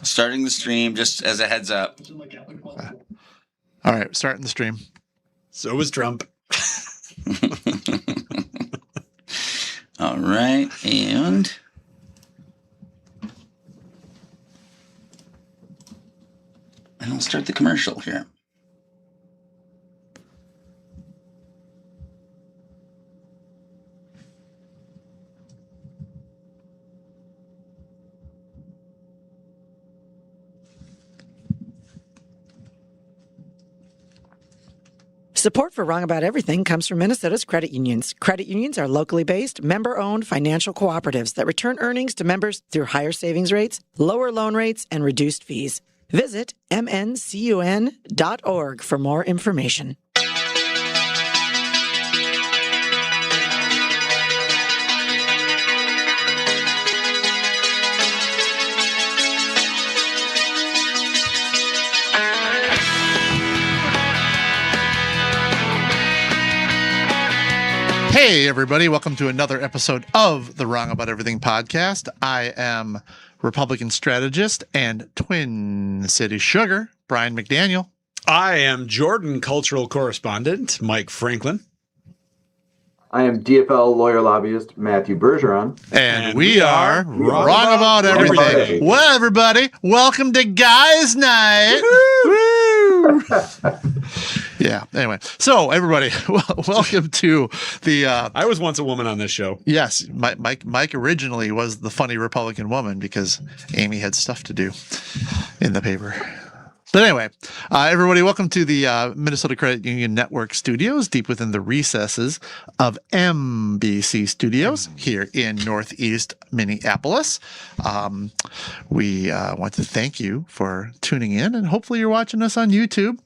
Starting the stream, just as a heads up. All right, starting the stream. So was Trump. All right, and I'll start the commercial here. Support for Wrong About Everything comes from Minnesota's credit unions. Credit unions are locally based, member-owned financial cooperatives that return earnings to members through higher savings rates, lower loan rates, and reduced fees. Visit mncun.org for more information. Hey, everybody. Welcome to another episode of the Wrong About Everything podcast. I am Republican strategist and Twin City Sugar, Brian McDaniel. I am Jordan cultural correspondent, Mike Franklin. I am DFL lawyer lobbyist, Matthew Bergeron. And we are Wrong About Everything. Well, everybody, welcome to Guys Night. Woo! Yeah, anyway. So, everybody, welcome to the... I was once a woman on this show. Yes, Mike originally was the funny Republican woman because Amy had stuff to do in the paper. But anyway, everybody, welcome to the Minnesota Credit Union Network studios, deep within the recesses of MBC Studios here in Northeast Minneapolis. We want to thank you for tuning in, and hopefully you're watching us on YouTube.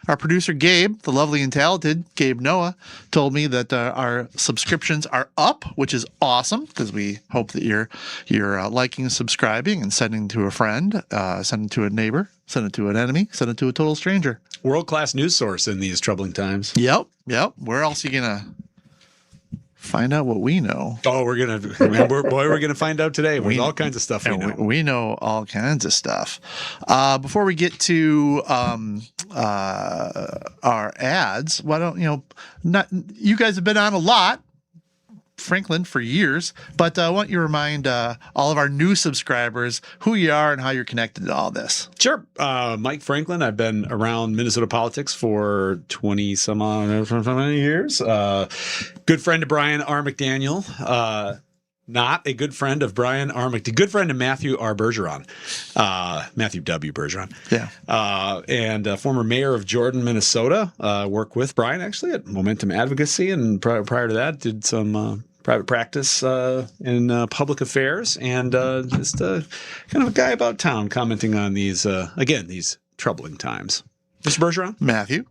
Our producer, Gabe, the lovely and talented Gabe Noah, told me that our subscriptions are up, which is awesome because we hope that you're liking, subscribing, and sending to a friend, sending to a neighbor, send it to an enemy, send it to a total stranger. World-class news source in these troubling times. Yep. Where else are you going to find out what we know? Oh, we're going to find out today. There's all kinds of stuff we know. We know all kinds of stuff. Before we get to our ads, why don't you guys have been on a lot, Franklin, for years, but I want you to remind all of our new subscribers who you are and how you're connected to all this. Sure. Mike Franklin. I've been around Minnesota politics for 20 some odd years. Good friend of Brian R. McDaniel. Not a good friend of Brian R. McDaniel. Good friend of Matthew R. Bergeron. Matthew W. Bergeron. Yeah. And former mayor of Jordan, Minnesota. Worked with Brian, actually, at Momentum Advocacy. And prior to that, did some private practice in public affairs. And just kind of a guy about town commenting on these, these troubling times. Mr. Bergeron? Matthew?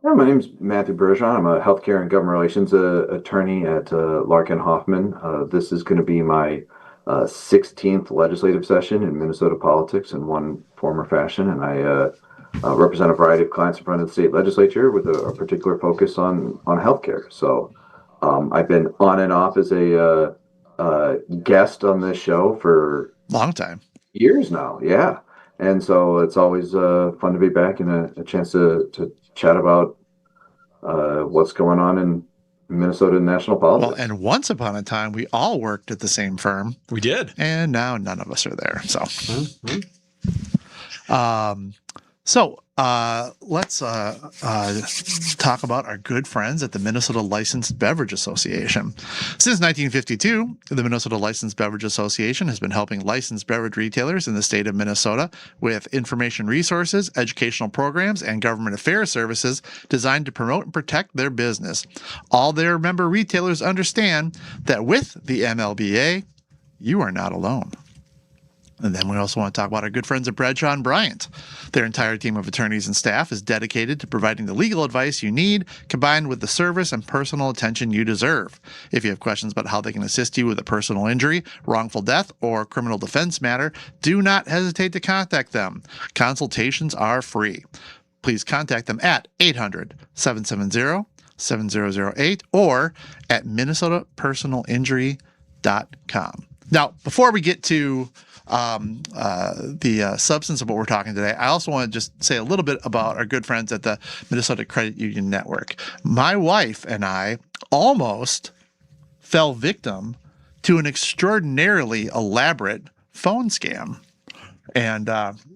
Yeah, my name is Matthew Bergeron. I'm a healthcare and government relations attorney at Larkin Hoffman. This is going to be my 16th legislative session in Minnesota politics in one form or fashion, and I represent a variety of clients in front of the state legislature with a particular focus on healthcare. So I've been on and off as a guest on this show for long time, years now. Yeah, and so it's always fun to be back and a chance to chat about what's going on in Minnesota national politics. Well, and once upon a time, we all worked at the same firm. We did. And now none of us are there. So, let's talk about our good friends at the Minnesota Licensed Beverage Association. Since 1952, the Minnesota Licensed Beverage Association has been helping licensed beverage retailers in the state of Minnesota with information resources, educational programs, and government affairs services designed to promote and protect their business. All their member retailers understand that with the MLBA, you are not alone. And then we also want to talk about our good friends at Bradshaw and Bryant. Their entire team of attorneys and staff is dedicated to providing the legal advice you need, combined with the service and personal attention you deserve. If you have questions about how they can assist you with a personal injury, wrongful death, or criminal defense matter, do not hesitate to contact them. Consultations are free. Please contact them at 800-770-7008 or at minnesotapersonalinjury.com. Now, before we get to the substance of what we're talking today, I also want to just say a little bit about our good friends at the Minnesota Credit Union Network. My wife and I almost fell victim to an extraordinarily elaborate phone scam. And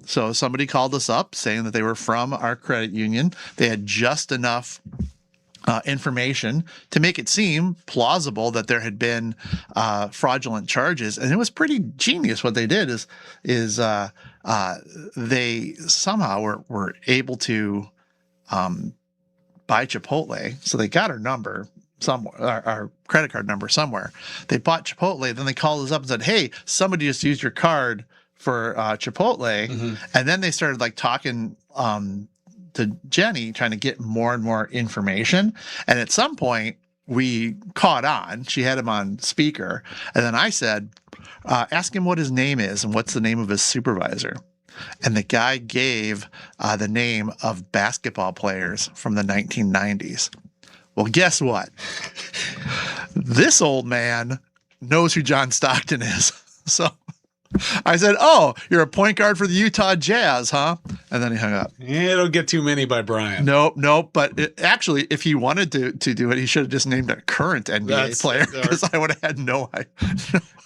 so somebody called us up saying that they were from our credit union. They had just enough information to make it seem plausible that there had been fraudulent charges, and it was pretty genius. What they did is they somehow were able to buy Chipotle, so they got our number somewhere, our credit card number somewhere. They bought Chipotle, then they called us up and said, "Hey, somebody just used your card for Chipotle," and then they started like talking to Jenny, trying to get more and more information. And at some point, we caught on. She had him on speaker. And then I said, ask him what his name is and what's the name of his supervisor. And the guy gave the name of basketball players from the 1990s. Well, guess what? This old man knows who John Stockton is. So I said, "Oh, you're a point guard for the Utah Jazz, huh?" And then he hung up. Yeah, don't get too many by Brian. Nope. But actually, if he wanted to do it, he should have just named a current NBA player, because I would have had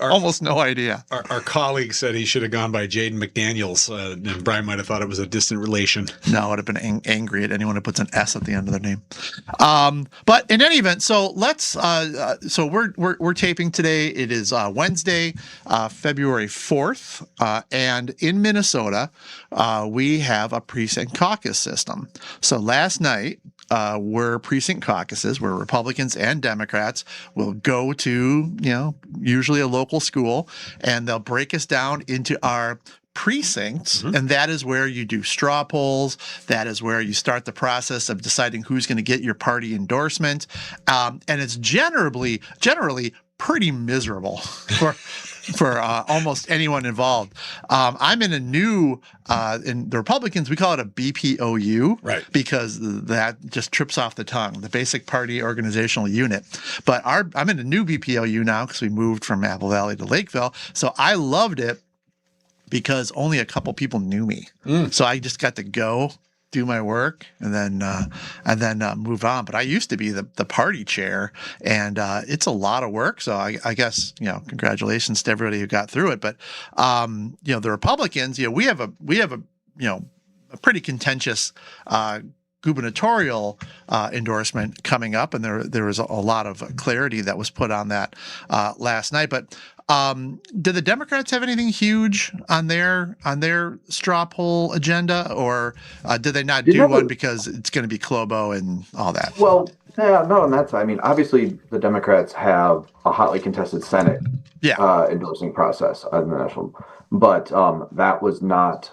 almost no idea. Our colleague said he should have gone by Jaden McDaniels, and Brian might have thought it was a distant relation. No, I would have been angry at anyone who puts an S at the end of their name. But in any event, so let's. So we're taping today. It is Wednesday, February 4th, and in Minnesota, we have a precinct caucus system. So last night were precinct caucuses where Republicans and Democrats will go to, usually a local school, and they'll break us down into our precincts, and that is where you do straw polls. That is where you start the process of deciding who's going to get your party endorsement, and it's generally pretty miserable for almost anyone involved. I'm in a new, in the Republicans, we call it a BPOU, right? Because that just trips off the tongue, the basic party organizational unit. But I'm in a new BPOU now because we moved from Apple Valley to Lakeville. So I loved it because only a couple people knew me. So I just got to go do my work and then move on. But I used to be the party chair, and it's a lot of work. So I guess, congratulations to everybody who got through it. But the Republicans, we have a pretty contentious gubernatorial endorsement coming up, and there was a lot of clarity that was put on that last night. But did the Democrats have anything huge on their straw poll agenda, or did they not do one because it's going to be Clobo and all that? Well, yeah, no, and that's, obviously the Democrats have a hotly contested Senate endorsing process on the national, but that was not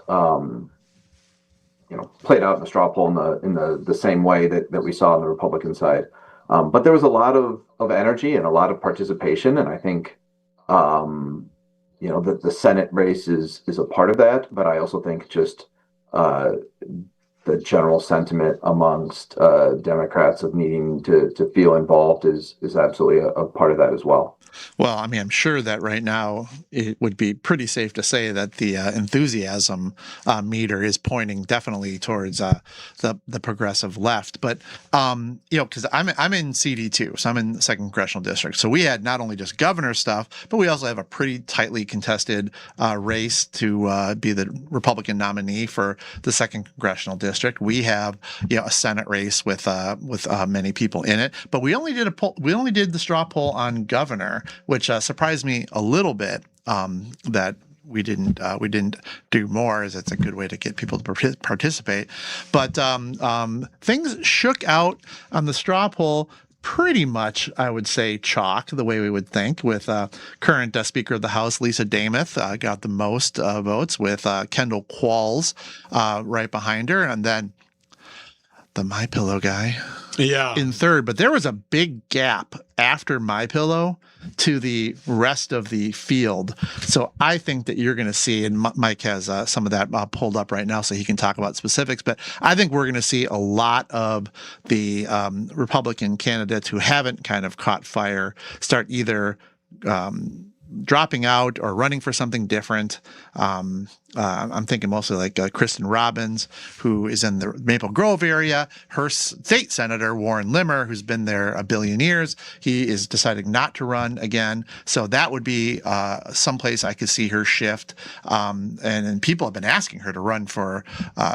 played out in the straw poll in the same way that we saw on the Republican side. But there was a lot of energy and a lot of participation, and I think that the Senate race is a part of that. But I also think just the general sentiment amongst Democrats of needing to feel involved is absolutely a part of that as well. Well, I'm sure that right now it would be pretty safe to say that the enthusiasm meter is pointing definitely towards the progressive left. But because I'm in CD2, so I'm in the 2nd Congressional District. So we had not only just governor stuff, but we also have a pretty tightly contested race to be the Republican nominee for the 2nd Congressional District. We have a Senate race with many people in it. But we only did the straw poll on governor, which surprised me a little bit that we didn't do more, as it's a good way to get people to participate. But things shook out on the straw poll pretty much, I would say, chalk, the way we would think, with current Speaker of the House, Lisa Damath, got the most votes, with Kendall Qualls right behind her, and then the MyPillow guy in third. But there was a big gap after MyPillow to the rest of the field. So I think that you're going to see, and Mike has some of that pulled up right now so he can talk about specifics, but I think we're going to see a lot of the Republican candidates who haven't kind of caught fire start either dropping out or running for something different. I'm thinking mostly like Kristen Robbins, who is in the Maple Grove area. Her state senator, Warren Limmer, who's been there a billion years, he is deciding not to run again. So that would be someplace I could see her shift. And people have been asking her to run for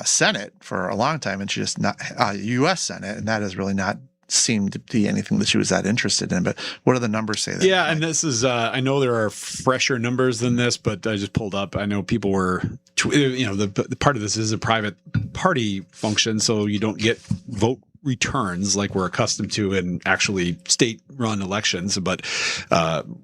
Senate for a long time, and she just not U.S. Senate, and that has really not seemed to be anything that she was that interested in. But what do the numbers say there? Yeah, and this is I know there are fresher numbers than this, but I just pulled up. I know people were, the part of this is a private party function, so you don't get vote returns like we're accustomed to in actually state-run elections. But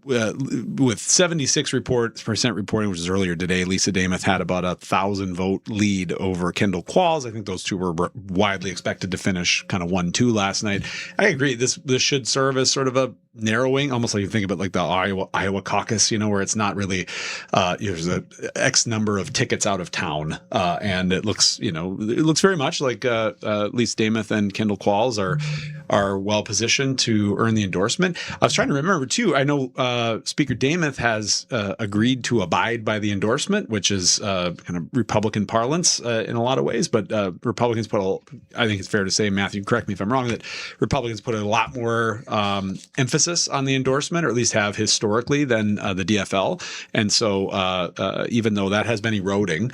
with 76% reporting, which is earlier today, Lisa Dameth had about 1,000 vote lead over Kendall Qualls. I think those two were widely expected to finish kind of 1-2 last night. I agree. This should serve as sort of a narrowing, almost like you think about like the Iowa caucus, where it's not really there's a X number of tickets out of town, and it looks very much like Lisa Dameth and Kendall Qualls are well positioned to earn the endorsement. I was trying to remember too. I know Speaker Dameth has agreed to abide by the endorsement, which is kind of Republican parlance in a lot of ways. But Republicans I think it's fair to say, Matthew, correct me if I'm wrong, that Republicans put a lot more emphasis on the endorsement, or at least have historically, than the DFL. And so even though that has been eroding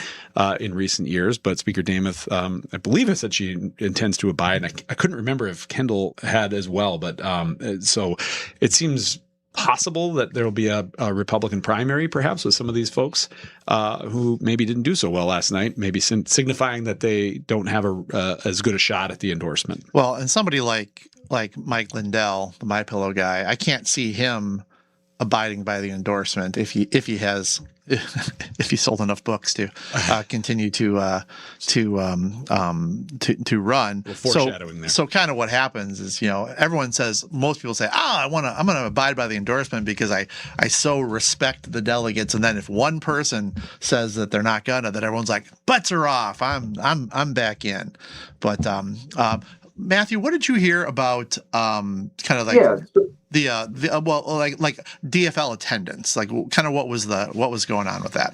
in recent years, but Speaker Dameth, I believe, has said she intends to abide. And I couldn't remember if Kendall had as well, but so it seems possible that there will be a Republican primary, perhaps, with some of these folks who maybe didn't do so well last night, maybe signifying that they don't have as good a shot at the endorsement. Well, and somebody like Mike Lindell, the MyPillow guy, I can't see him abiding by the endorsement if he has if he sold enough books to continue to run. Foreshadowing there. So kind of what happens is, everyone says, most people say, I'm going to abide by the endorsement because I so respect the delegates. And then if one person says that they're not gonna, then everyone's like, butts are off. I'm back in. But Matthew, what did you hear about kind of like like DFL attendance? Like, kind of what was going on with that?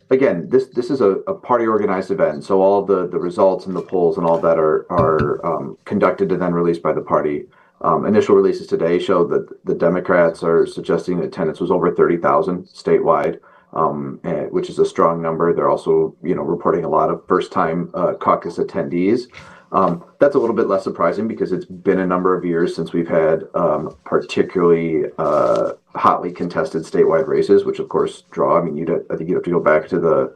Again, this is a party organized event, so all the results and the polls and all that are conducted and then released by the party. Initial releases today show that the Democrats are suggesting attendance was over 30,000 statewide, which is a strong number. They're also reporting a lot of first-time caucus attendees. That's a little bit less surprising because it's been a number of years since we've had particularly hotly contested statewide races, which of course draw. I mean, I think you'd have to go back to the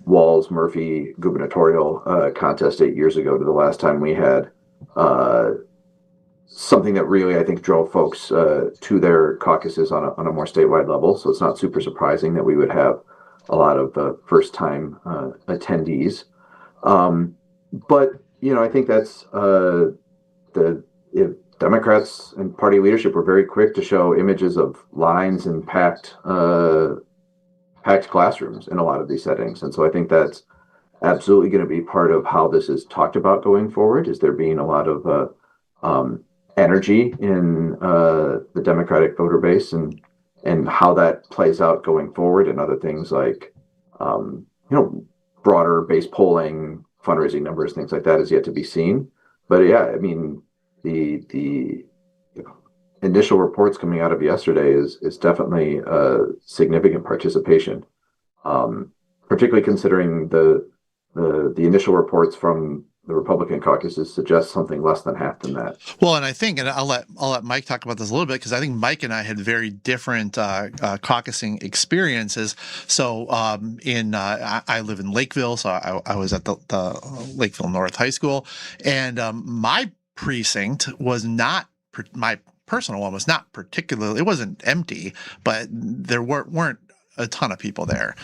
Walz-Murphy gubernatorial contest 8 years ago to the last time we had something that really, I think, drove folks to their caucuses on a more statewide level. So it's not super surprising that we would have a lot of first-time attendees. But I think that's if Democrats and party leadership were very quick to show images of lines and packed classrooms in a lot of these settings, and so I think that's absolutely going to be part of how this is talked about going forward. Is there being a lot of energy in the Democratic voter base, and how that plays out going forward, and other things like broader base polling, fundraising numbers, things like that is yet to be seen. But yeah, I mean, the initial reports coming out of yesterday is definitely a significant participation, particularly considering the initial reports from the Republican caucuses suggest something less than half than that. Well, and I think, and I'll let Mike talk about this a little bit, because I think Mike and I had very different caucusing experiences. So I live in Lakeville, so I was at the Lakeville North High School, and my precinct was not my personal one was not particularly. It wasn't empty, but there weren't a ton of people there.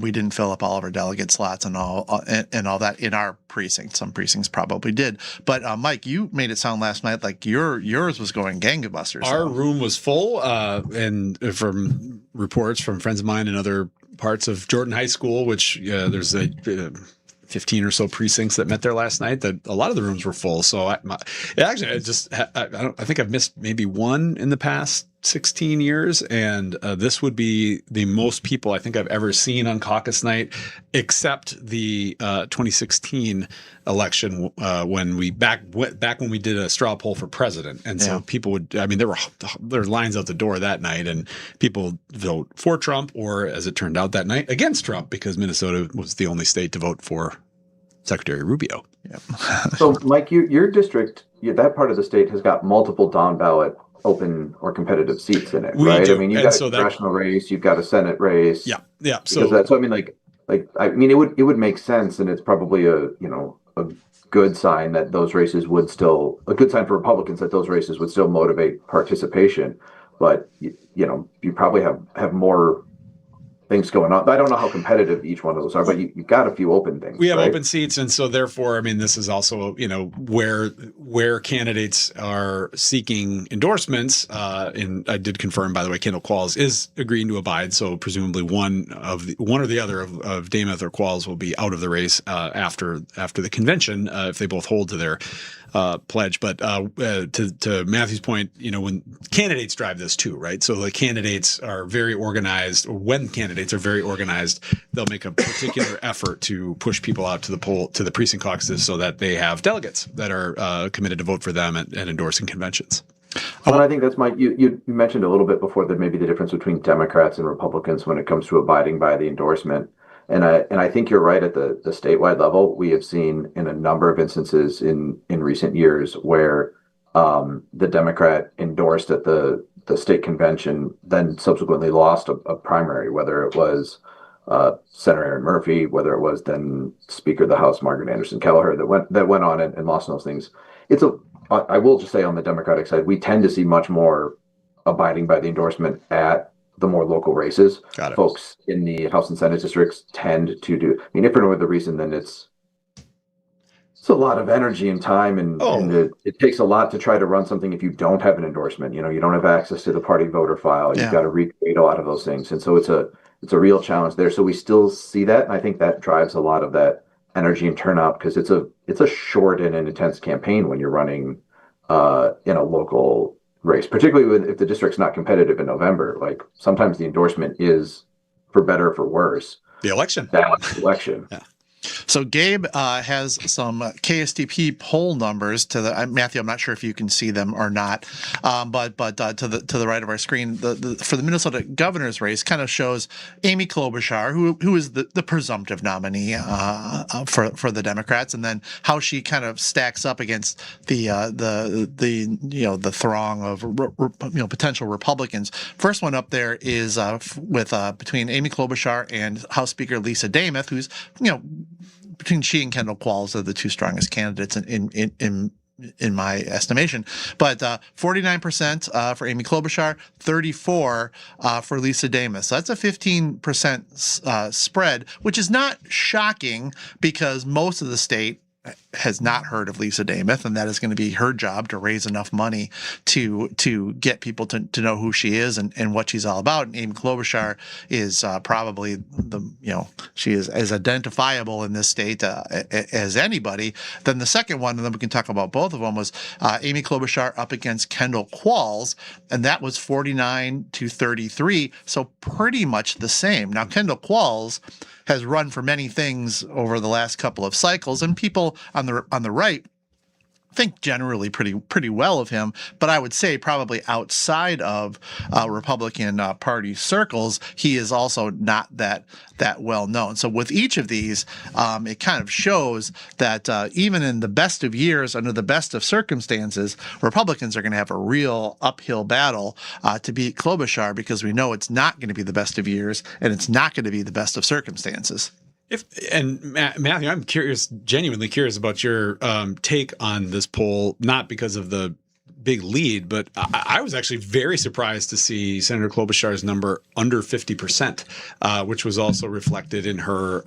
We didn't fill up all of our delegate slots and all that in our precinct. Some precincts probably did. But Mike, you made it sound last night like yours was going gangbusters. Our room was full, and from reports from friends of mine in other parts of Jordan High School, which there's 15 or so precincts that met there last night, that a lot of the rooms were full. So I think I've missed maybe one in the past 16 years, and this would be the most people I think I've ever seen on caucus night, except the 2016 election when we back when we did a straw poll for president, and so people would. I mean, there were lines out the door that night, and people vote for Trump, or as it turned out that night, against Trump, because Minnesota was the only state to vote for Secretary Rubio. Yep. So, Mike, your district, that part of the state has got multiple down ballot open or competitive seats in it, We right? do. I mean, you've And got so a that- congressional race, you've got a Senate race. Yeah. So Because that's, I mean, I mean, it would make sense, and it's probably a good sign that those races would still, a good sign for Republicans that those races would still motivate participation. But you probably have more things going on. I don't know how competitive each one of those are, but you've got a few open things. we have right? open seats, and so therefore, I mean, this is also where candidates are seeking endorsements. And I did confirm, by the way, Kendall Qualls is agreeing to abide. So presumably one or the other of Dameth or Qualls will be out of the race after the convention if they both hold to their pledge. But to Matthew's point, when candidates drive this too, right? So the candidates are very organized, or when candidates are very organized, they'll make a particular effort to push people out to the poll, to the precinct caucuses, so that they have delegates that are committed to vote for them and endorsing conventions. Well, and I think that's you mentioned a little bit before that maybe the difference between Democrats and Republicans when it comes to abiding by the endorsement. And I think you're right at the statewide level. We have seen in a number of instances in recent years where the Democrat endorsed at the state convention, then subsequently lost a primary, whether it was Senator Aaron Murphy, whether it was then Speaker of the House Margaret Anderson Kelleher that went on and lost those things. I will just say on the Democratic side, we tend to see much more abiding by the endorsement at the more local races. Got it. Folks in the House and Senate districts tend to do. I mean, if for no other reason, then it's a lot of energy and time, and it takes a lot to try to run something if you don't have an endorsement. You don't have access to the party voter file. You've got to recreate a lot of those things, and so it's a real challenge there. So we still see that, and I think that drives a lot of that energy and turnout, because it's a short and an intense campaign when you're running in a local race, particularly if the district's not competitive in November. Like, sometimes the endorsement is, for better or for worse, The election. that election. Yeah. So Gabe has some KSTP poll numbers to the Matthew. I'm not sure if you can see them or not, but to the right of our screen, for the Minnesota governor's race, kind of shows Amy Klobuchar, who is the presumptive nominee for the Democrats, and then how she kind of stacks up against the throng of potential Republicans. First one up there is with between Amy Klobuchar and House Speaker Lisa Dameth, who's between she and Kendall Qualls are the two strongest candidates in my estimation. But 49% for Amy Klobuchar, 34% for Lisa Dameth. So that's a 15% spread, which is not shocking because most of the state has not heard of Lisa Dameth, and that is going to be her job to raise enough money to get people to know who she is and what she's all about. And Amy Klobuchar is probably she is as identifiable in this state as anybody. Then the second one, and then we can talk about both of them, was Amy Klobuchar up against Kendall Qualls, and that was 49-33, so pretty much the same. Now, Kendall Qualls has run for many things over the last couple of cycles, and people on the right think generally pretty well of him, but I would say probably outside of Republican Party circles, he is also not that well known. So with each of these, it kind of shows that even in the best of years, under the best of circumstances, Republicans are going to have a real uphill battle to beat Klobuchar, because we know it's not going to be the best of years and it's not going to be the best of circumstances. Matthew, I'm genuinely curious about your take on this poll, not because of the big lead, but I was actually very surprised to see Senator Klobuchar's number under 50%, which was also reflected in her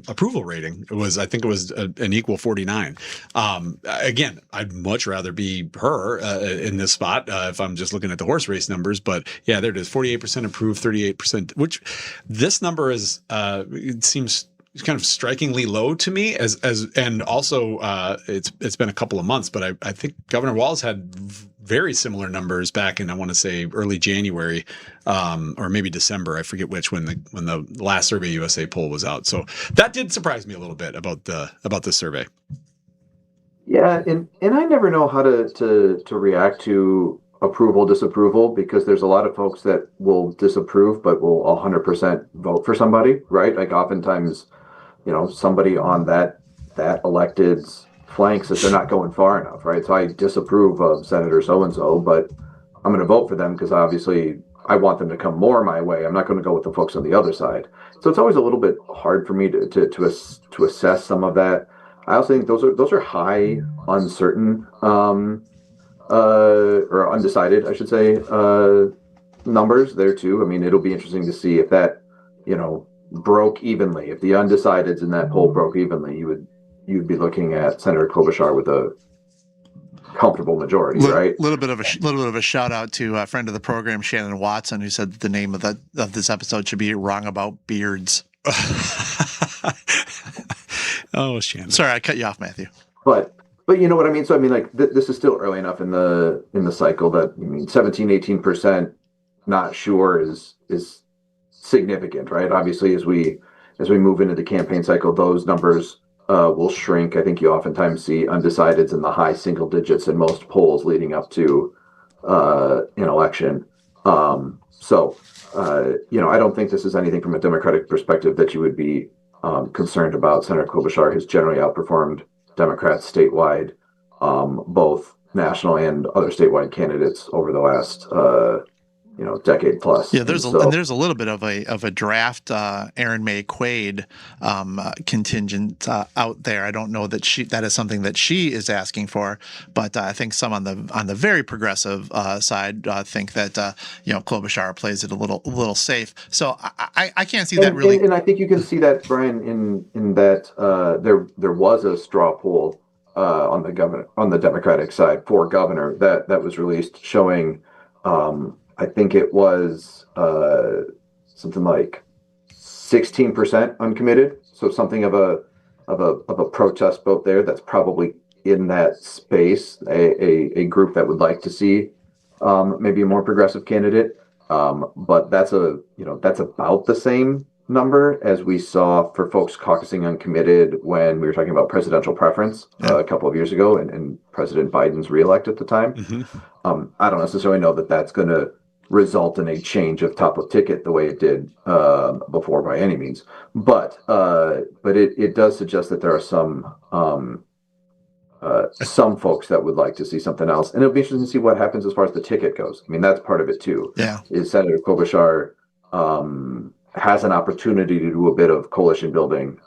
approval rating. I think it was an equal 49. Again, I'd much rather be her in this spot if I'm just looking at the horse race numbers. But yeah, there it is, 48% approved, 38%, which this number is, it seems kind of strikingly low to me and also it's been a couple of months, but I think Governor Walz had very similar numbers back in, I want to say, early January or maybe December. I forget which, when the last Survey USA poll was out. So that did surprise me a little bit about the survey. Yeah, and I never know how to react to approval, disapproval, because there's a lot of folks that will disapprove but will 100% vote for somebody, right? Like oftentimes, somebody on that elected's flanks that they're not going far enough, right? So I disapprove of Senator so and so, but I'm going to vote for them because obviously I want them to come more my way. I'm not going to go with the folks on the other side. So it's always a little bit hard for me to assess some of that. I also think those are high uncertain or undecided, I should say, numbers there too. I mean, it'll be interesting to see if that broke evenly. If the undecideds in that poll broke evenly, you'd be looking at Senator Klobuchar with a comfortable majority, right? Little bit of a shout out to a friend of the program, Shannon Watson, who said that the name of this episode should be "Wrong About Beards." Oh, Shannon. Sorry, I cut you off, Matthew. But you know what I mean? So I mean, like this is still early enough in the cycle that 17-18% not sure is significant, right? Obviously, as we move into the campaign cycle, those numbers will shrink. I think you oftentimes see undecideds in the high single digits in most polls leading up to an election. So I don't think this is anything from a Democratic perspective that you would be concerned about. Senator Klobuchar has generally outperformed Democrats statewide, both national and other statewide candidates over the last decade plus. Yeah, there's a little bit of a draft Aaron May Quaid contingent out there. I don't know that that is something that she is asking for, but I think some on the very progressive side think that Klobuchar plays it a little safe. So I can't see that really. And I think you can see that, Brian, in that there was a straw poll on the Democratic side for governor that was released showing. I think it was something like 16% uncommitted. So something of a protest vote there. That's probably in that space, a group that would like to see maybe a more progressive candidate. But that's about the same number as we saw for folks caucusing uncommitted when we were talking about presidential preference a couple of years ago and President Biden's reelect at the time. Mm-hmm. I don't necessarily know that that's going to result in a change of top of ticket the way it did before by any means, but it does suggest that there are some folks that would like to see something else, and it'll be interesting to see what happens as far as the ticket goes. I mean, that's part of it too. Yeah, is Senator Klobuchar has an opportunity to do a bit of coalition building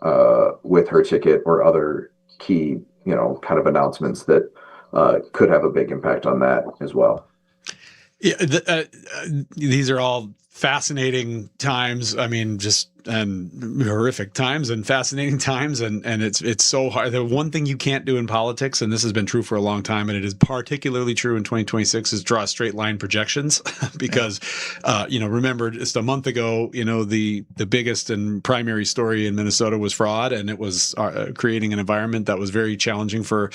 with her ticket or other key kind of announcements that could have a big impact on that as well. Yeah, these are all fascinating times. I mean, and horrific times and fascinating times. And it's so hard. The one thing you can't do in politics, and this has been true for a long time, and it is particularly true in 2026, is draw straight line projections because, remember just a month ago, the biggest and primary story in Minnesota was fraud. And it was creating an environment that was very challenging for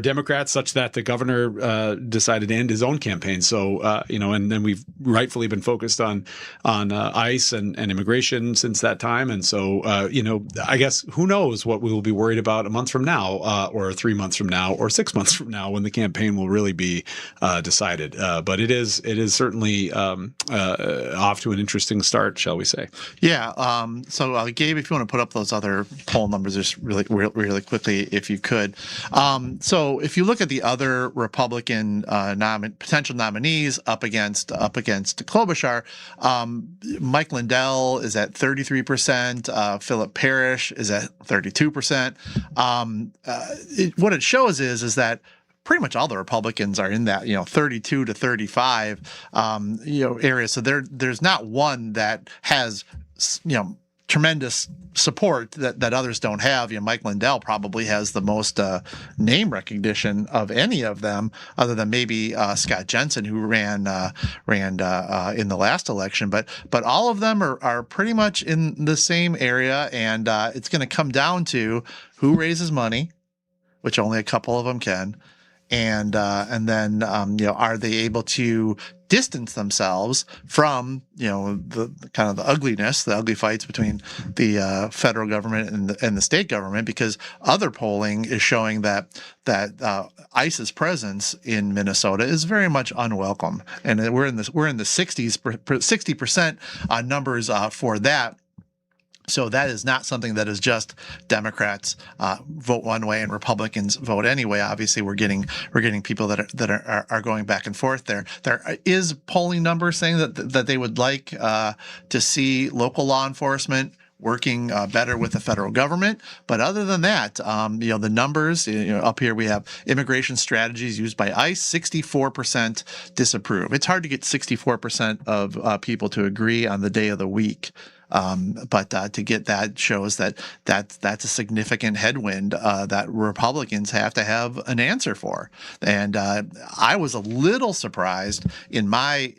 Democrats, such that the governor decided to end his own campaign. So, and then we've rightfully been focused on ICE and immigration since that time. And so, I guess who knows what we will be worried about a month from now, or 3 months from now, or 6 months from now, when the campaign will really be decided. But it is certainly off to an interesting start, shall we say? Yeah. So, Gabe, if you want to put up those other poll numbers just really quickly, if you could. So, if you look at the other Republican potential nominees up against Klobuchar, Mike Lindell is at 33%. Philip Parrish is at 32%. What it shows is that pretty much all the Republicans are in that 32 to 35 area. So there's not one that has tremendous support that others don't have. Mike Lindell probably has the most name recognition of any of them, other than maybe Scott Jensen, who ran in the last election. But all of them are pretty much in the same area, and it's going to come down to who raises money, which only a couple of them can, and then are they able to distance themselves from the kind of the ugliness, the ugly fights between the federal government and the state government, because other polling is showing that ICE's presence in Minnesota is very much unwelcome, and we're in the 60% numbers for that. So that is not something that is just Democrats vote one way and Republicans vote anyway. Obviously, we're getting people that are going back and forth there. There is polling numbers saying that they would like to see local law enforcement working better with the federal government. But other than that, the numbers, up here we have immigration strategies used by ICE, 64% disapprove. It's hard to get 64% of people to agree on the day of the week. But to get that shows that's a significant headwind that Republicans have to have an answer for. And I was a little surprised in my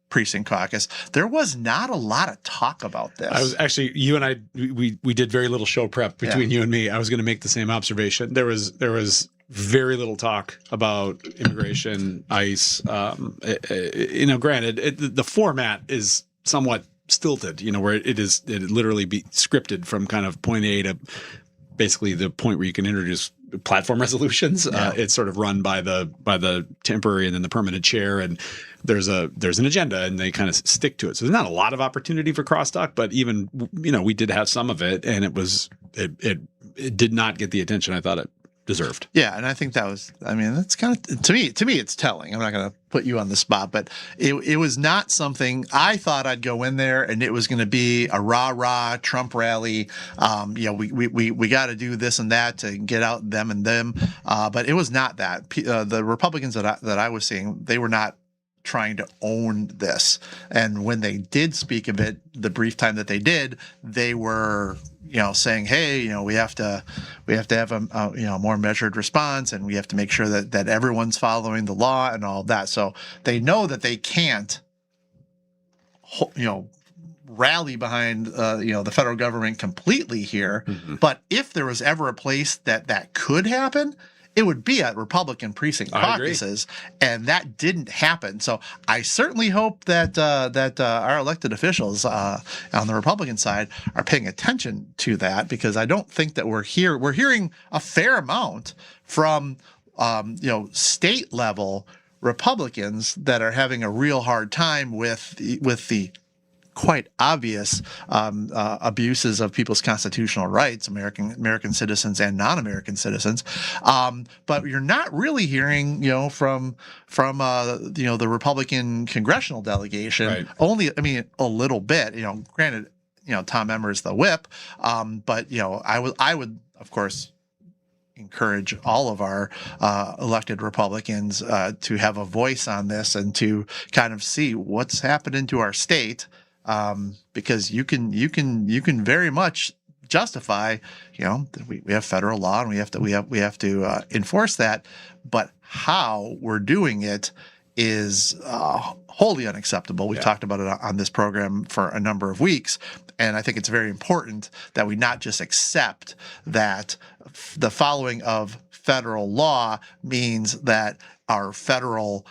precinct caucus, there was not a lot of talk about this. I was actually, you and I, we did very little show prep between you and me. I was going to make the same observation. There was very little talk about immigration, ICE. Granted, the format is somewhat stilted, where it literally be scripted from kind of point A to basically the point where you can introduce platform resolutions. It's sort of run by the temporary and then the permanent chair, and there's an agenda, and they kind of stick to it. So there's not a lot of opportunity for crosstalk, but even we did have some of it, and it did not get the attention I thought it deserved. Yeah, and I think that's kind of to me it's telling. I'm not going to put you on the spot, but it was not something I thought I'd go in there and it was going to be a rah Trump rally. We got to do this and that to get out them and them, but it was not that. The Republicans that I was seeing, they were not trying to own this, and when they did speak of it, the brief time that they did, they were saying, hey, we have to have a more measured response, and we have to make sure that everyone's following the law and all that. So they know that they can't rally behind the federal government completely here. Mm-hmm. But if there was ever a place that could happen, it would be at Republican precinct caucuses, and that didn't happen. So I certainly hope that our elected officials on the Republican side are paying attention to that, because I don't think that we're hearing a fair amount from state level Republicans that are having a real hard time with the quite obvious abuses of people's constitutional rights, American citizens and non-American citizens. But you're not really hearing, from the Republican congressional delegation. Right. Only, a little bit. Granted, Tom Emmer's the whip, but I would of course encourage all of our elected Republicans to have a voice on this and to kind of see what's happening to our state. Because you can very much justify, we have federal law and we have to enforce that, but how we're doing it is wholly unacceptable. We've talked about it on this program for a number of weeks, and I think it's very important that we not just accept that the following of federal law means that our federal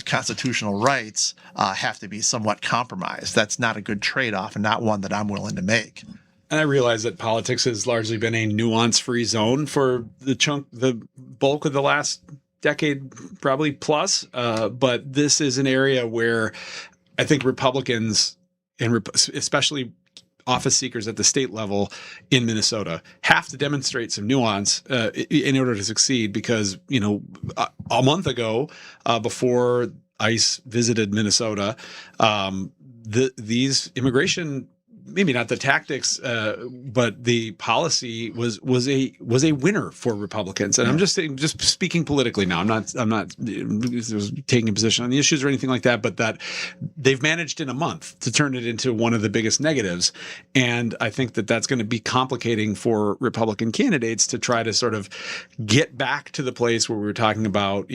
constitutional rights have to be somewhat compromised. That's not a good trade-off, and not one that I'm willing to make. And I realize that politics has largely been a nuance-free zone for the bulk of the last decade, probably plus. But this is an area where I think Republicans, and especially office seekers at the state level in Minnesota, have to demonstrate some nuance in order to succeed, because a month ago, before ICE visited Minnesota, these immigration maybe not the tactics, but the policy was a winner for Republicans. And I'm just saying, just speaking politically now. I'm not taking a position on the issues or anything like that, but that they've managed in a month to turn it into one of the biggest negatives. And I think that that's going to be complicating for Republican candidates to try to sort of get back to the place where we were talking about,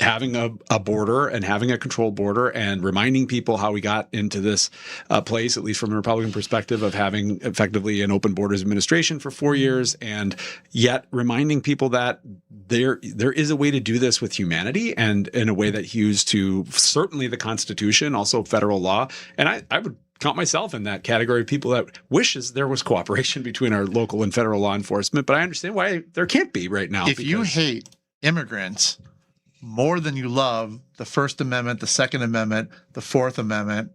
having a border and having a controlled border and reminding people how we got into this place, at least from a Republican perspective, of having effectively an open borders administration for 4 years, and yet reminding people that there is a way to do this with humanity and in a way that hews to certainly the Constitution, also federal law. And I would count myself in that category of people that wishes there was cooperation between our local and federal law enforcement, but I understand why there can't be right now. If you hate immigrants more than you love the First Amendment, the Second Amendment, the Fourth Amendment,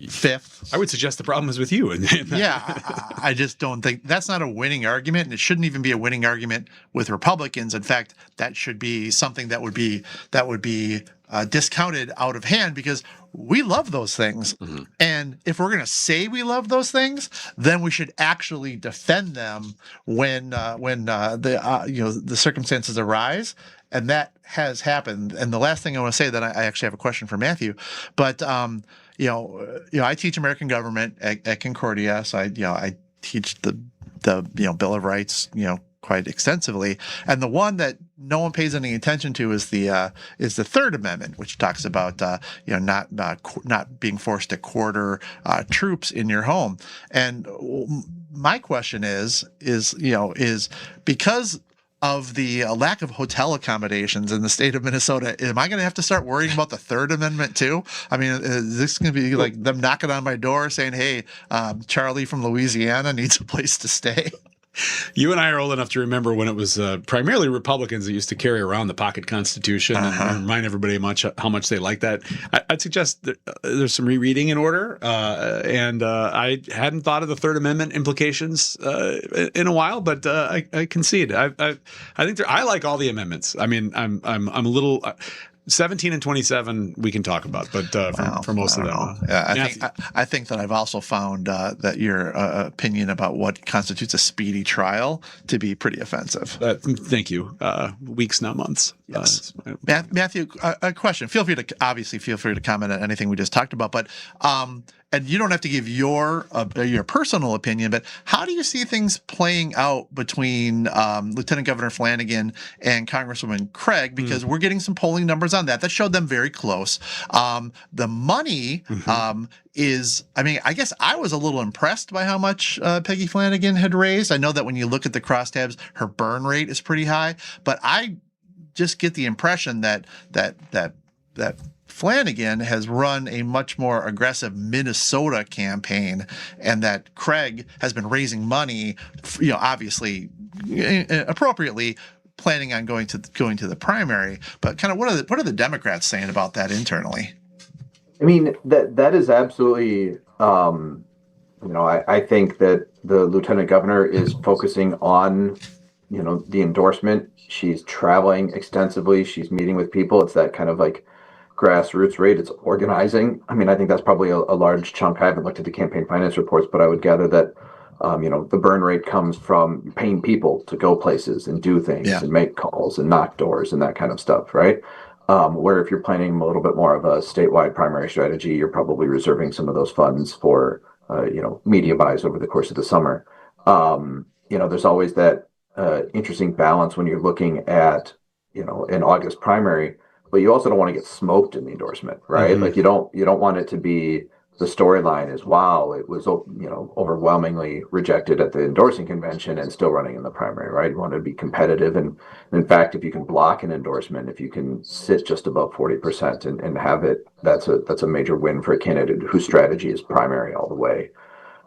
Fifth. I would suggest the problem is with you. I just don't think that's not a winning argument, and it shouldn't even be a winning argument with Republicans. In fact, that should be something that would be discounted out of hand, because we love those things. Mm-hmm. And if we're going to say we love those things, then we should actually defend them when the circumstances arise. And that has happened. And the last thing I want to say, that I actually have a question for Matthew, but I teach American government at Concordia, so I teach the Bill of Rights quite extensively, and the one that no one pays any attention to is the Third Amendment, which talks about not being forced to quarter troops in your home. And my question is because of the lack of hotel accommodations in the state of Minnesota, am I going to have to start worrying about the Third Amendment too? I mean, is this going to be like them knocking on my door saying, "Hey, Charlie from Louisiana needs a place to stay"? You and I are old enough to remember when it was primarily Republicans that used to carry around the pocket Constitution and remind everybody how much they like that. I'd suggest that there's some rereading in order, and I hadn't thought of the Third Amendment implications in a while, but I concede. I think I like all the amendments. I mean, I'm a little. 17 and 27 we can talk about, but for most of them. I think that I've also found that your opinion about what constitutes a speedy trial to be pretty offensive. Thank you. Weeks, not months. Yes. Matthew, a question. Feel free to comment on anything we just talked about, but and you don't have to give your personal opinion, but how do you see things playing out between Lieutenant Governor Flanagan and Congresswoman Craig? Because we're getting some polling numbers on that showed them very close. The money is, I guess I was a little impressed by how much Peggy Flanagan had raised. I know that when you look at the crosstabs, her burn rate is pretty high, but I just get the impression that Flanagan has run a much more aggressive Minnesota campaign, and that Craig has been raising money, obviously appropriately, planning on going to the primary. But kind of what are the Democrats saying about that internally? I mean, that is absolutely. I think that the lieutenant governor is focusing on the endorsement. She's traveling extensively. She's meeting with people. It's that kind of like grassroots rate. It's organizing. I mean, I think that's probably a large chunk. I haven't looked at the campaign finance reports, but I would gather that the burn rate comes from paying people to go places and do things and make calls and knock doors and that kind of stuff, right? Where if you're planning a little bit more of a statewide primary strategy, you're probably reserving some of those funds for media buys over the course of the summer. There's always that interesting balance when you're looking at an August primary, but you also don't want to get smoked in the endorsement, right? Mm-hmm. Like you don't want it to be the storyline is, wow, it was overwhelmingly rejected at the endorsing convention and still running in the primary, right? You want to be competitive, and in fact, if you can block an endorsement, if you can sit just above 40% and have it, that's a major win for a candidate whose strategy is primary all the way.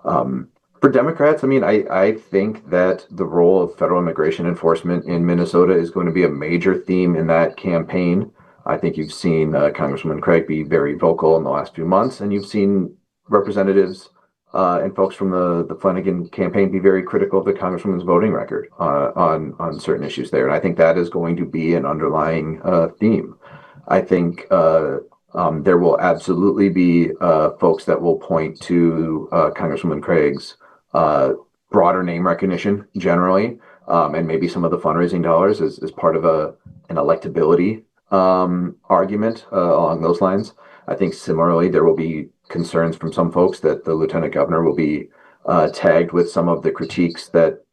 For Democrats, I think that the role of federal immigration enforcement in Minnesota is going to be a major theme in that campaign. I think you've seen Congresswoman Craig be very vocal in the last few months, and you've seen representatives and folks from the Flanagan campaign be very critical of the Congresswoman's voting record on certain issues there. And I think that is going to be an underlying theme. I think There will absolutely be folks that will point to Congresswoman Craig's broader name recognition generally, and maybe some of the fundraising dollars as part of an electability argument along those lines. I think similarly, there will be concerns from some folks that the lieutenant governor will be tagged with some of the critiques that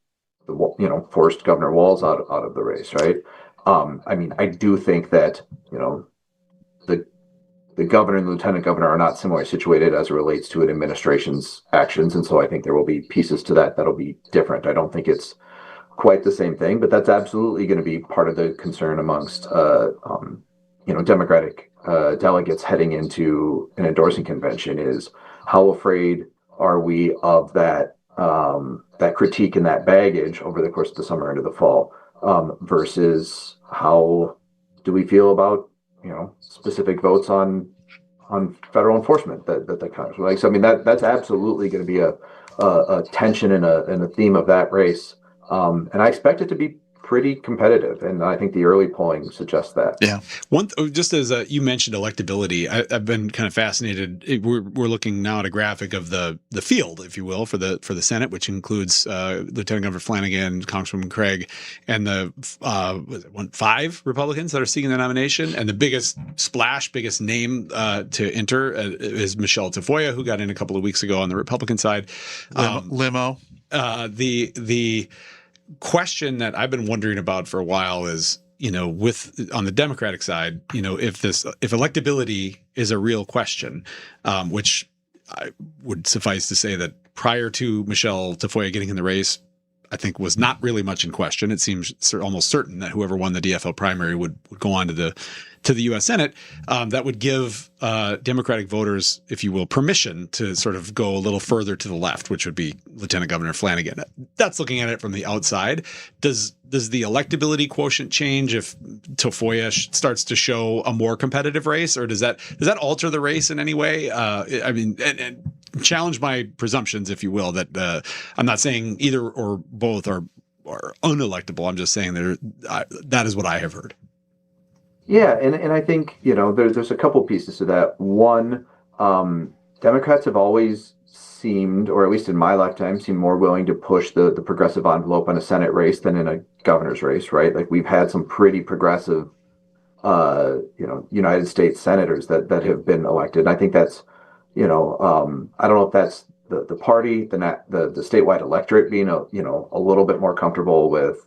forced Governor Walz out of the race, right? I mean, I do think that the governor and the lieutenant governor are not similarly situated as it relates to an administration's actions, and so I think there will be pieces to that that'll be different. I don't think it's quite the same thing, but that's absolutely going to be part of the concern amongst Democratic delegates heading into an endorsing convention is how afraid are we of that critique and that baggage over the course of the summer into the fall, versus how do we feel about specific votes on federal enforcement that Congress likes. I mean, that's absolutely going to be a tension and a theme of that race. And I expect it to be pretty competitive, and I think the early polling suggests that. Yeah. Just as you mentioned electability, I've been kind of fascinated. We're looking now at a graphic of the field, if you will, for the Senate, which includes Lieutenant Governor Flanagan, Congresswoman Craig, and the 5 Republicans that are seeking the nomination. And the biggest name to enter is Michelle Tafoya, who got in a couple of weeks ago on the Republican side. Limo. The question that I've been wondering about for a while is, on the Democratic side, if electability is a real question, which I would suffice to say that prior to Michelle Tafoya getting in the race, I think was not really much in question. It seems almost certain that whoever won the DFL primary would go on to the U.S. Senate. That would give Democratic voters, if you will, permission to sort of go a little further to the left, which would be Lieutenant Governor Flanagan. That's looking at it from the outside. Does the electability quotient change if Tafoya starts to show a more competitive race, or does that alter the race in any way? I mean, and challenge my presumptions, if you will, that I'm not saying either or both are unelectable. I'm just saying that is what I have heard. Yeah, and I think there's a couple pieces to that. One, Democrats have always seemed, or at least in my lifetime, seemed more willing to push the progressive envelope on a Senate race than in a governor's race, right? Like we've had some pretty progressive, United States senators that have been elected. And I think that's, I don't know if that's the party, the statewide electorate being a little bit more comfortable with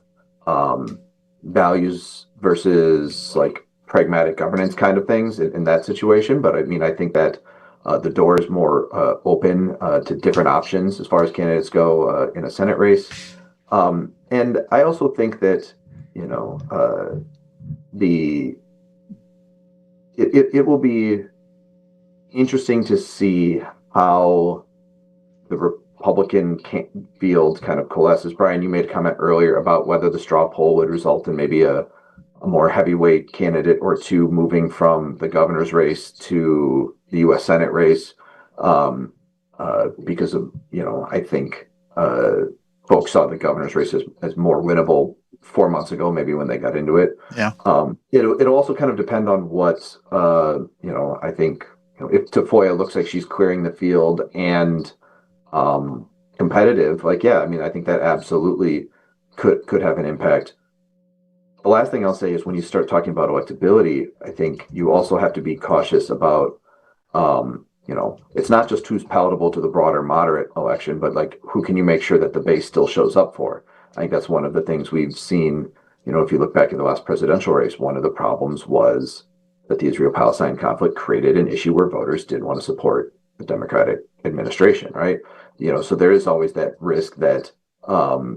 values versus like pragmatic governance kind of things in that situation. But I mean, I think that the door is more open to different options as far as candidates go in a Senate race. And I also think that, it will be interesting to see how the Republican field kind of coalesces. Brian, you made a comment earlier about whether the straw poll would result in maybe a more heavyweight candidate or two moving from the governor's race to the U.S. Senate race, because of, I think folks saw the governor's race as more winnable 4 months ago, maybe when they got into it. Yeah. It'll also kind of depend on what, I think, if Tafoya looks like she's clearing the field and competitive, I mean, I think that absolutely could have an impact. The last thing I'll say is when you start talking about electability, I think you also have to be cautious about, it's not just who's palatable to the broader moderate election, but like who can you make sure that the base still shows up for? I think that's one of the things we've seen. If you look back in the last presidential race, one of the problems was that the Israel-Palestine conflict created an issue where voters didn't want to support the Democratic administration, right? So there is always that risk that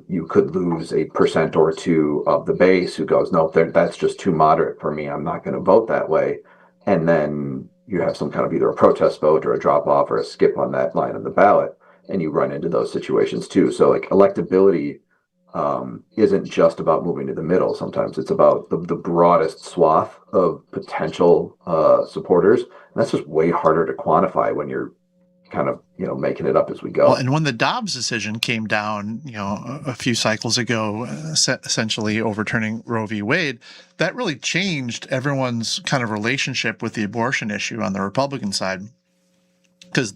you could lose 1% or 2% of the base who goes, no, that's just too moderate for me. I'm not going to vote that way. And then you have some kind of either a protest vote or a drop off or a skip on that line on the ballot. And you run into those situations too. So like electability isn't just about moving to the middle. Sometimes it's about the broadest swath of potential supporters. And that's just way harder to quantify when you're kind of, making it up as we go. Well, and when the Dobbs decision came down, a few cycles ago, essentially overturning Roe v. Wade, that really changed everyone's kind of relationship with the abortion issue on the Republican side. Because,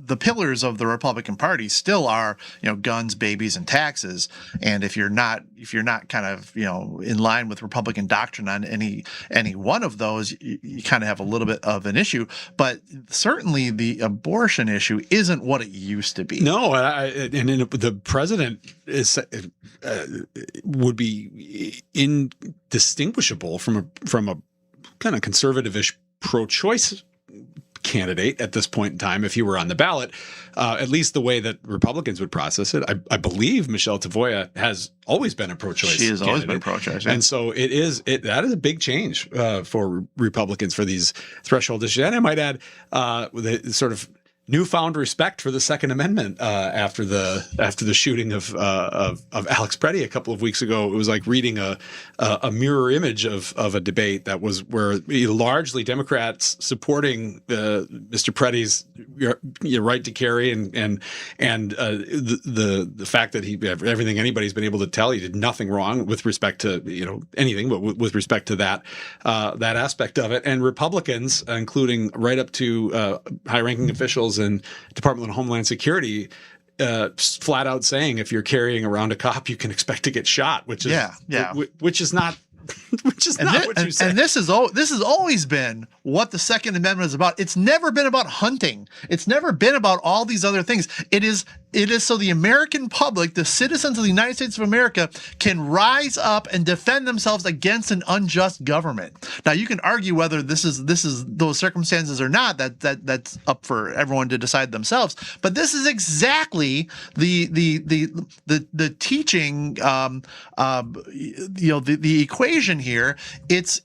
the pillars of the Republican Party still are, guns, babies, and taxes. And if you're not kind of, in line with Republican doctrine on any one of those, you kind of have a little bit of an issue. But certainly the abortion issue isn't what it used to be. No, the president would be indistinguishable from a kind of conservative-ish pro-choice candidate at this point in time if he were on the ballot, at least the way that Republicans would process it. I believe Michelle Tavoya has always been a pro-choice. She has always been pro-choice, yeah. And so that is a big change for Republicans for these threshold issues. And I might add the sort of newfound respect for the Second Amendment after the shooting of Alex Preddy a couple of weeks ago. It was like reading a mirror image of a debate that was where largely Democrats supporting Mr. Preddy's right to carry and the fact that everything anybody's been able to tell, he did nothing wrong with respect to anything, but with respect to that aspect of it. And Republicans, including right up to high-ranking officials and Department of Homeland Security, flat out saying if you're carrying around a cop, you can expect to get shot, which is which is not what you say. And this has always been what the Second Amendment is about. It's never been about hunting. It's never been about all these other things. It is so the American public, the citizens of the United States of America, can rise up and defend themselves against an unjust government. Now, you can argue whether this is those circumstances or not. That's up for everyone to decide themselves. But this is exactly the teaching, the equation here. It's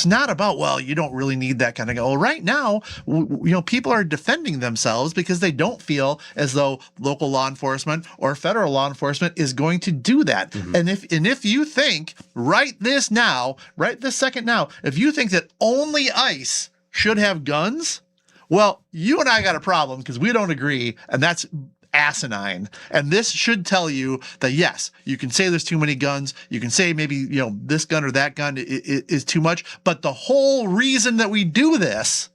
not about, well, you don't really need that kind of goal. Right now, people are defending themselves because they don't feel as though local law enforcement or federal law enforcement is going to do that. Mm-hmm. And if you think right this second now, if you think that only ICE should have guns, well, you and I got a problem because we don't agree, and that's asinine. And this should tell you that, yes, you can say there's too many guns. You can say maybe, this gun or that gun is too much. But the whole reason that we do this,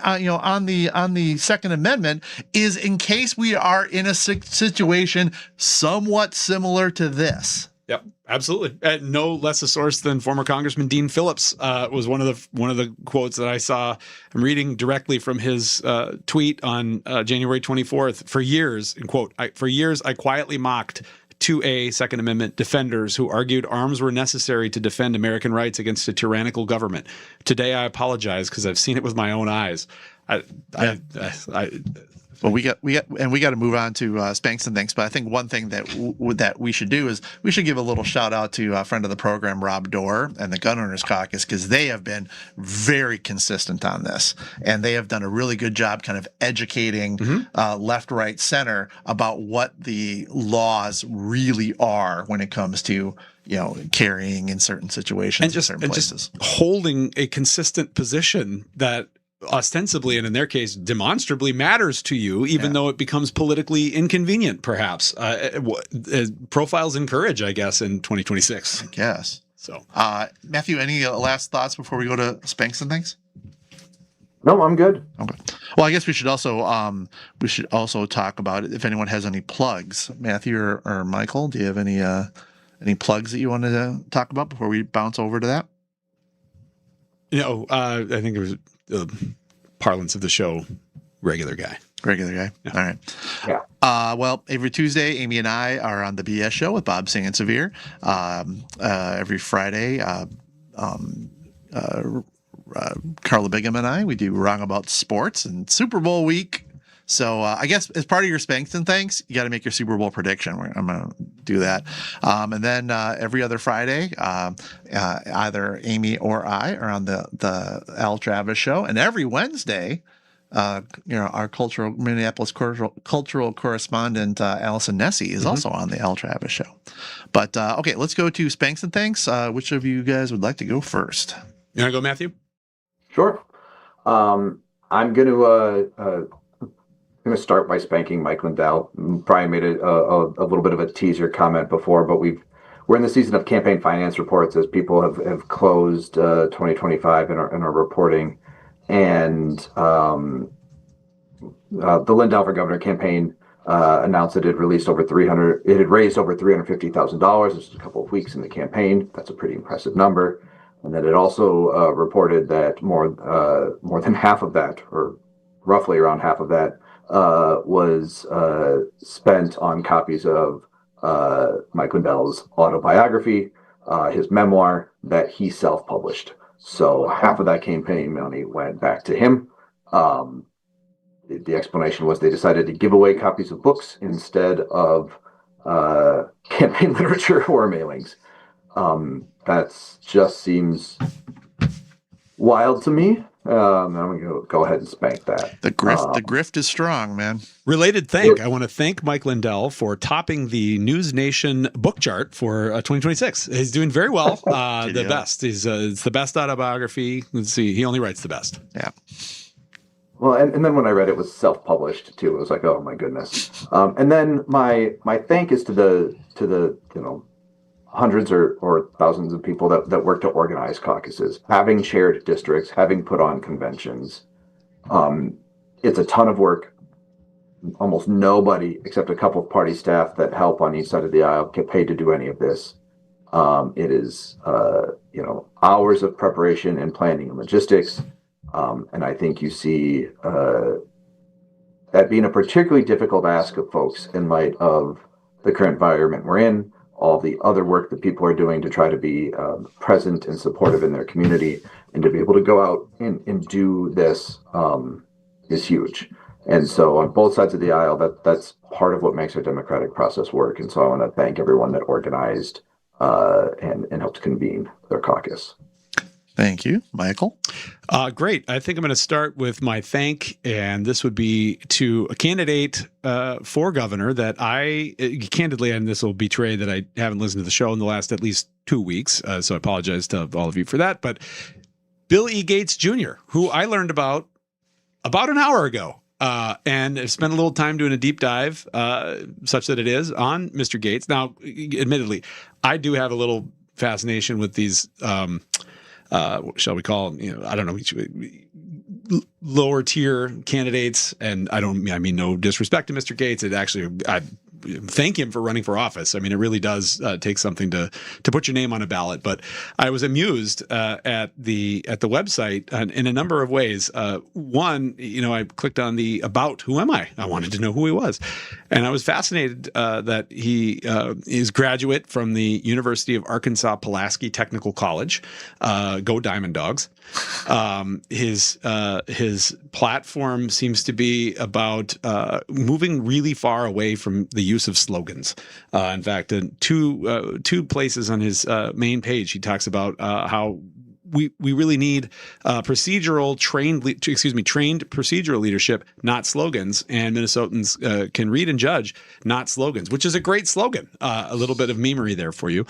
on the Second Amendment, is in case we are in a situation somewhat similar to this. Yep, absolutely. No less a source than former Congressman Dean Phillips was one of the quotes that I saw. I'm reading directly from his tweet on January 24th. For years, in quote, for years I quietly mocked 2A Second Amendment defenders who argued arms were necessary to defend American rights against a tyrannical government. Today I apologize because I've seen it with my own eyes. Well, we got to move on to Spanks and Things. But I think one thing that we should do is we should give a little shout out to a friend of the program, Rob Dorr, and the Gun Owners Caucus, because they have been very consistent on this, and they have done a really good job kind of educating left, right, center about what the laws really are when it comes to carrying in certain situations in certain places, just holding a consistent position that ostensibly, and in their case, demonstrably matters to you, even though it becomes politically inconvenient, perhaps. Profiles encourage, I guess, in 2026. I guess. So, Matthew, any last thoughts before we go to Spanks and Things? No, I'm good. Okay. Well, I guess we should also talk about it if anyone has any plugs. Matthew or Michael, do you have any plugs that you wanted to talk about before we bounce over to that? I think it was parlance of the show, regular guy. Yeah. All right. Yeah. Well, every Tuesday, Amy and I are on the BS show with Bob Singh and Severe. Every Friday, Carla Bigham and I, we do Wrong About Sports and Super Bowl week. So I guess as part of your Spanks and Thanks, you got to make your Super Bowl prediction. I'm going to do that. And then every other Friday, either Amy or I are on the Al Travis show. And every Wednesday, our Minneapolis cultural correspondent, Allison Nessie, is also on the Al Travis show. But okay, let's go to Spanks and Thanks. Which of you guys would like to go first? You want to go, Matthew? Sure. I'm going to start by spanking Mike Lindell. Brian made a little bit of a teaser comment before, but we're in the season of campaign finance reports as people have closed 2025 and are reporting. And the Lindell for Governor campaign announced that it had raised over $350,000. This is a couple of weeks in the campaign. That's a pretty impressive number. And then it also reported that more than half of that, or roughly around half of that, was spent on copies of Mike Lindell's autobiography, his memoir that he self-published. So half of that campaign money went back to him. The explanation was they decided to give away copies of books instead of campaign literature or mailings. That just seems wild to me. I'm going to go ahead and spank that. The grift is strong, man. Related thank. I want to thank Mike Lindell for topping the News Nation book chart for 2026. He's doing very well. The best. It's the best autobiography. Let's see. He only writes the best. Yeah. Well, and then when I read it was self-published too. It was like, oh my goodness. And then my thank is to the hundreds or thousands of people that work to organize caucuses, having chaired districts, having put on conventions. It's a ton of work. Almost nobody, except a couple of party staff that help on each side of the aisle, get paid to do any of this. It is, hours of preparation and planning and logistics. And I think you see that being a particularly difficult ask of folks in light of the current environment we're in, all the other work that people are doing to try to be present and supportive in their community, and to be able to go out and do this is huge. And so on both sides of the aisle, that's part of what makes our democratic process work. And so I want to thank everyone that organized and helped convene their caucus. Thank you, Michael. Great. I think I'm going to start with my thank, and this would be to a candidate for governor that I, candidly, and this will betray that I haven't listened to the show in the last at least 2 weeks, so I apologize to all of you for that, but Bill E. Gates Jr., who I learned about an hour ago, and I've spent a little time doing a deep dive, such that it is, on Mr. Gates. Now, admittedly, I do have a little fascination with these what shall we call them? I don't know, lower tier candidates. And I mean no disrespect to Mr. Gates. I thank him for running for office. I mean, it really does take something to put your name on a ballot. But I was amused at the website in a number of ways. One, I clicked on the about who am I? I wanted to know who he was, and I was fascinated that he is graduate from the University of Arkansas Pulaski Technical College. Go Diamond Dogs. His platform seems to be about moving really far away from the use of slogans. In fact, in two places on his main page, he talks about how we really need trained procedural leadership, not slogans, and Minnesotans can read and judge, not slogans, which is a great slogan. A little bit of memery there for you.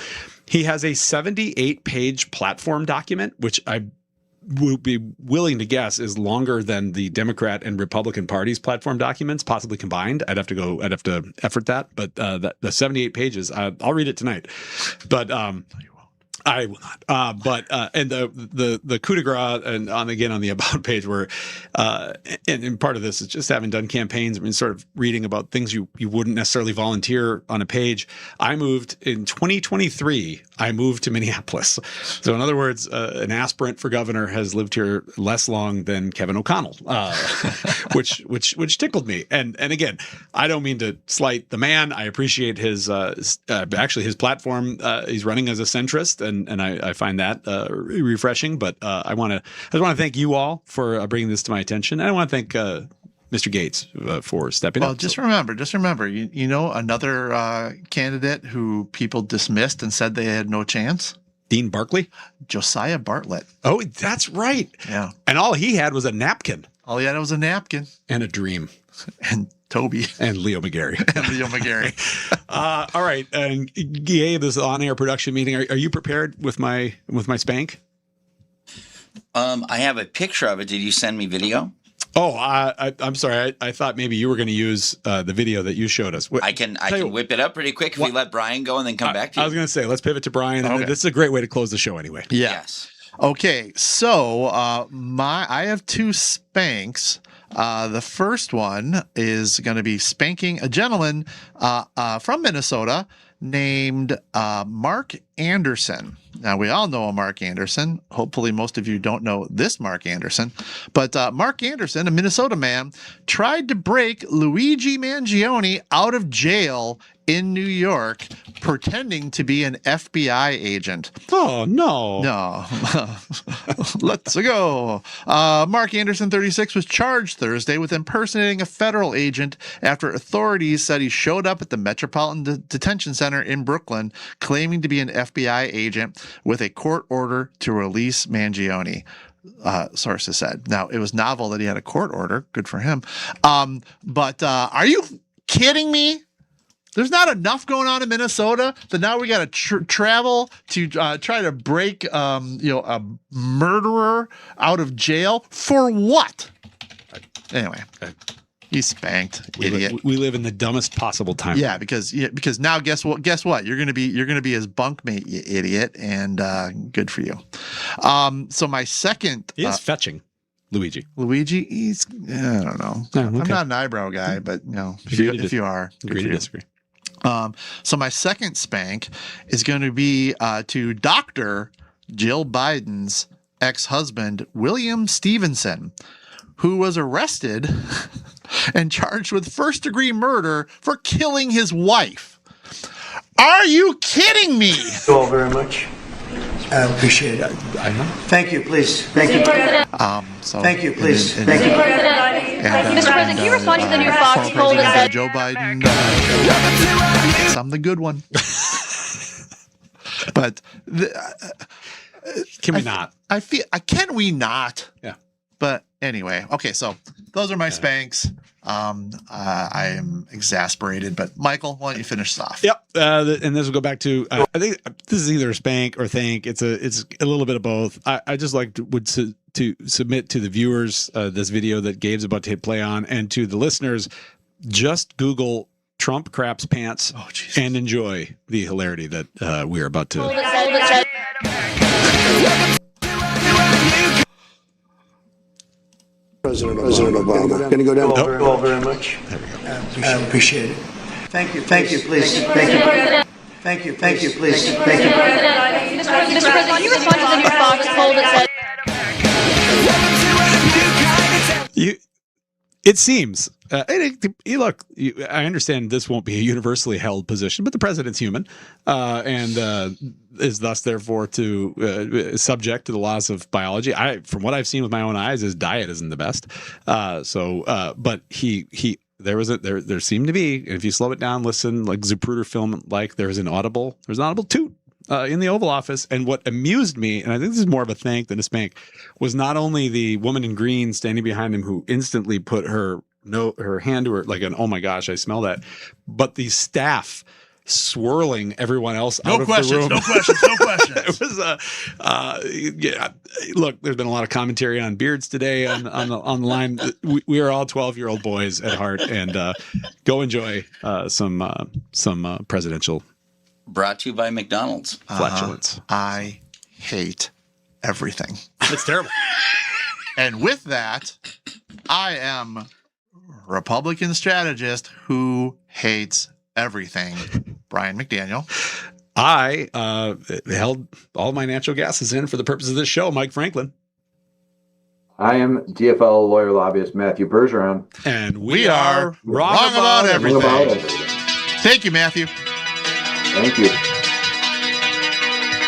He has a 78-page platform document, which I would be willing to guess is longer than the Democrat and Republican parties' platform documents, possibly combined. I'd have to effort that, but the 78 pages, I'll read it tonight. But I will not. And the coup de grace, and on the about page, where and part of this is just having done campaigns. I mean, sort of reading about things you wouldn't necessarily volunteer on a page. I moved in 2023. I moved to Minneapolis. So in other words, an aspirant for governor has lived here less long than Kevin O'Connell, which tickled me. And again, I don't mean to slight the man. I appreciate his his platform. He's running as a centrist, and I find that refreshing. But I just want to thank you all for bringing this to my attention. And I want to thank Mr. Gates for stepping up. Well, just remember, another candidate who people dismissed and said they had no chance. Dean Barkley? Josiah Bartlett. Oh, that's right. Yeah. And all he had was a napkin. All he had was a napkin. And a dream. And Toby. And Leo McGarry. All right. And Gabe, this on-air production meeting. Are you prepared with my spank? I have a picture of it. Did you send me video? Oh, I'm sorry. I thought maybe you were going to use the video that you showed us. I can whip it up pretty quick if we let Brian go and then come back to you. I was going to say, let's pivot to Brian. And this is a great way to close the show anyway. Yeah. Yes. Okay, so I have two spanks. The first one is going to be spanking a gentleman from Minnesota named Mark Anderson. Now, we all know a Mark Anderson. Hopefully, most of you don't know this Mark Anderson. But Mark Anderson, a Minnesota man, tried to break Luigi Mangione out of jail in New York, pretending to be an FBI agent. Oh, no. No. Let's go. Mark Anderson, 36, was charged Thursday with impersonating a federal agent after authorities said he showed up at the Metropolitan Detention Center in Brooklyn, claiming to be an FBI agent with a court order to release Mangione. Sources said. Now, it was novel that he had a court order. Good for him. But are you kidding me? There's not enough going on in Minnesota that now we got to travel to try to break, a murderer out of jail for what? Anyway, he's spanked, idiot. We live in the dumbest possible time. Yeah, because now guess what? You're gonna be his bunkmate, you idiot, and good for you. So my second, He is fetching. Luigi, he's I don't know. Oh, okay. I'm not an eyebrow guy, but if you are, good agree for to you. disagree. So my second spank is going to be to Dr. Jill Biden's ex-husband, William Stevenson, who was arrested and charged with first-degree murder for killing his wife. Are you kidding me? Thank you all very much. I appreciate it. I know. Thank you, please. Thank you. Thank you, please. Thank you. Mr. President, can you respond to the new Fox former poll that President said Joe Biden, I'm the good one. But Can we not? I feel, can we not? Yeah. But anyway, okay, so those are my spanks. I am exasperated, but Michael, why don't you finish this off? Yep. And this will go back to, I think this is either a spank or thank. It's a little bit of both. I just would submit to the viewers this video that Gabe's about to hit play on, and to the listeners, just Google Trump craps pants and enjoy the hilarity that we're about to. President Obama. Going to go down. Thank you all very much. I appreciate it. Thank you. Thank you, please. Thank you. Thank you. Thank you, please. Thank you. Mr. President, can you respond to the new Fox poll that said It seems. Look, I understand this won't be a universally held position, but the president's human, and is thus therefore subject to the laws of biology. From what I've seen with my own eyes, his diet isn't the best. But there seemed to be, if you slow it down, listen, like Zapruder film, like there's an audible toot in the Oval Office. And what amused me, and I think this is more of a thank than a spank, was not only the woman in green standing behind him who instantly put her hand to her like an, oh my gosh, I smell that, but the staff swirling everyone else out of the room. No questions. It was look, there's been a lot of commentary on beards today on the line. We are all 12-year-old boys at heart, and go enjoy some presidential. Brought to you by McDonald's. Flatulence. I hate everything. It's terrible. And with that, I am Republican strategist who hates everything, Brian McDaniel. I held all my natural gases in for the purpose of this show, Mike Franklin. I am DFL lawyer lobbyist Matthew Bergeron. And we are wrong about about everything. Wrong about it. Thank you, Matthew. Thank you.